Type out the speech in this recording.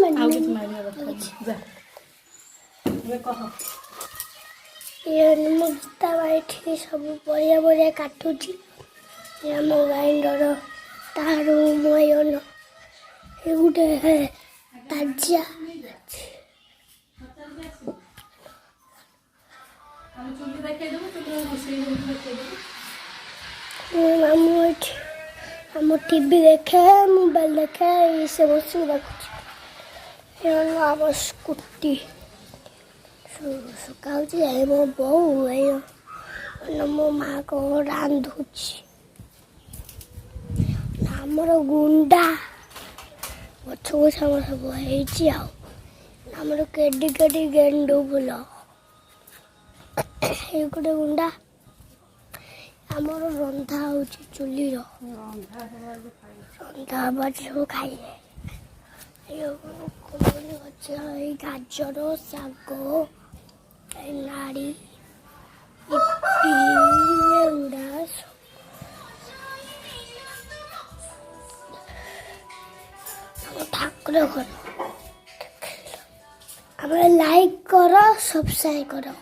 ଆଉ କିଛି ମାରିବା ଦରକାର ଯା ଏବେ କହ ମୁଁ ଗୀତା ଏଠି ସବୁ ପରିବା କାଟୁଛି ଆମ ଗ୍ରାଇଣ୍ଡର ତାର ମୟନ ଏ ଗୋଟେ ତାଜା ମାମୁଁ ଏଠି ଆମ ଟିଭି ଦେଖେ ମୋବାଇଲ ଦେଖେ ସେ ବସିକି ଦେଖୁଛି ଆମ ସ୍କୁଟି ଶୁକାଉଛି ମୋ ବୋଉ ମୋ ମା କଣ ରାନ୍ଧୁଛି ଆମର ଗୁଣ୍ଡା ଗଛ ଗଛ ଆମର ସବୁ ହେଇଛି ଆଉ ଆମର କେଡି କେଡି ଗେଣ୍ଡୁ ଫୁଲ ଏଇ ଗୋଟେ ଗୁଣ୍ଡା ଆମର ରନ୍ଧା ହଉଛି ଚୁଲିର ରନ୍ଧା ହବା ସବୁ ଖାଇଲେ ଗଛ ଏଇ ଗାଜର ଶାଗ ଏଇ ନାଡ଼ି ଏଗୁଡ଼ା ଆମ ଠାକୁର ଘର ଆମର ଲାଇକ୍ କର ସବସ୍କ୍ରାଇବ୍ କର।